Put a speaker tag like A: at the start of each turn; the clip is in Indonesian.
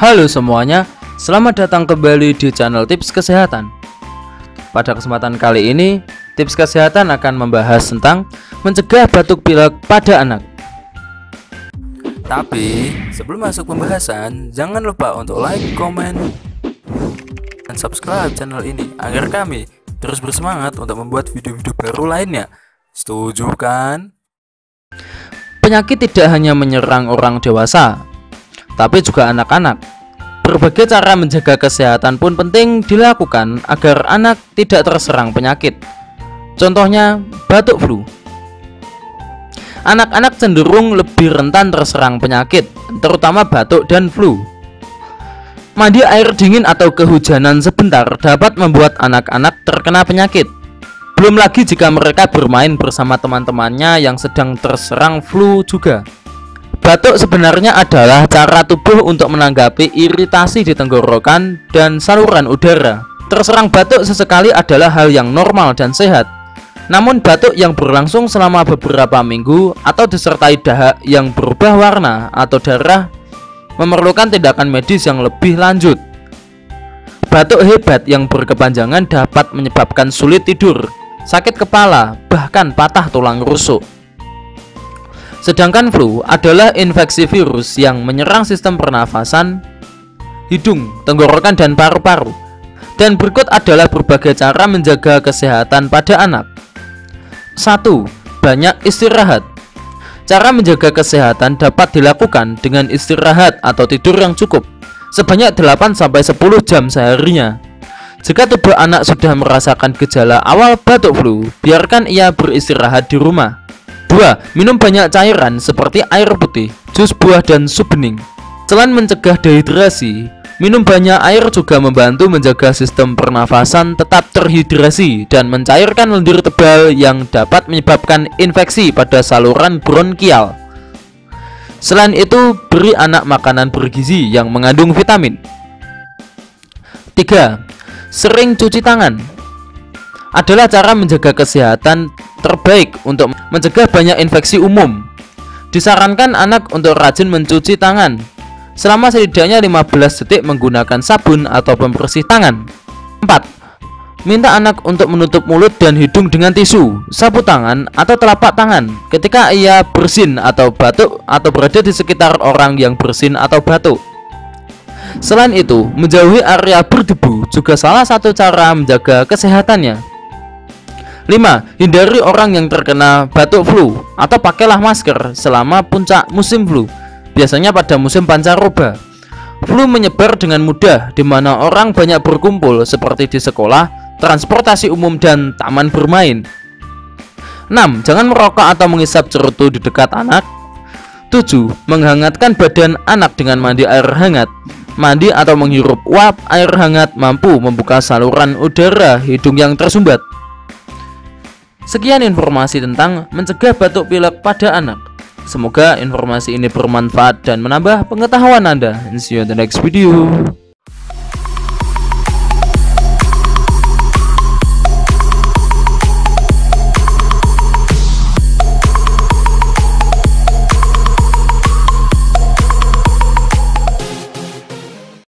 A: Halo semuanya, selamat datang kembali di channel Tips Kesehatan. Pada kesempatan kali ini, Tips Kesehatan akan membahas tentang mencegah batuk pilek pada anak. Tapi, sebelum masuk pembahasan, jangan lupa untuk like, komen, dan subscribe channel ini agar kami terus bersemangat untuk membuat video-video baru lainnya. Setuju kan? Penyakit tidak hanya menyerang orang dewasa, tapi juga anak-anak. Berbagai cara menjaga kesehatan pun penting dilakukan agar anak tidak terserang penyakit. Contohnya, batuk flu. Anak-anak cenderung lebih rentan terserang penyakit, terutama batuk dan flu. Mandi air dingin atau kehujanan sebentar dapat membuat anak-anak terkena penyakit. Belum lagi jika mereka bermain bersama teman-temannya yang sedang terserang flu juga. Batuk sebenarnya adalah cara tubuh untuk menanggapi iritasi di tenggorokan dan saluran udara. Terserang batuk sesekali adalah hal yang normal dan sehat. Namun batuk yang berlangsung selama beberapa minggu atau disertai dahak yang berubah warna atau darah memerlukan tindakan medis yang lebih lanjut. Batuk hebat yang berkepanjangan dapat menyebabkan sulit tidur, sakit kepala, bahkan patah tulang rusuk. Sedangkan flu adalah infeksi virus yang menyerang sistem pernafasan, hidung, tenggorokan, dan paru-paru. Dan berikut adalah berbagai cara menjaga kesehatan pada anak. 1. Banyak istirahat. Cara menjaga kesehatan dapat dilakukan dengan istirahat atau tidur yang cukup, sebanyak 8-10 jam seharinya. Jika tubuh anak sudah merasakan gejala awal batuk flu, biarkan ia beristirahat di rumah. 2. Minum banyak cairan seperti air putih, jus buah, dan sup bening. Selain mencegah dehidrasi, minum banyak air juga membantu menjaga sistem pernafasan tetap terhidrasi dan mencairkan lendir tebal yang dapat menyebabkan infeksi pada saluran bronkial. Selain itu, beri anak makanan bergizi yang mengandung vitamin. 3. Sering cuci tangan adalah cara menjaga kesehatan terbaik untuk mencegah banyak infeksi umum. Disarankan anak untuk rajin mencuci tangan selama setidaknya 15 detik menggunakan sabun atau pembersih tangan. 4. Minta anak untuk menutup mulut dan hidung dengan tisu, sapu tangan, atau telapak tangan ketika ia bersin atau batuk atau berada di sekitar orang yang bersin atau batuk. Selain itu, menjauhi area berdebu juga salah satu cara menjaga kesehatannya. 5. Hindari orang yang terkena batuk flu atau pakailah masker selama puncak musim flu, biasanya pada musim pancaroba. Flu menyebar dengan mudah di mana orang banyak berkumpul seperti di sekolah, transportasi umum, dan taman bermain. 6. Jangan merokok atau menghisap cerutu di dekat anak. 7. Menghangatkan badan anak dengan mandi air hangat. Mandi atau menghirup uap air hangat mampu membuka saluran udara hidung yang tersumbat. Sekian informasi tentang mencegah batuk pilek pada anak. Semoga informasi ini bermanfaat dan menambah pengetahuan Anda. See you in the next video.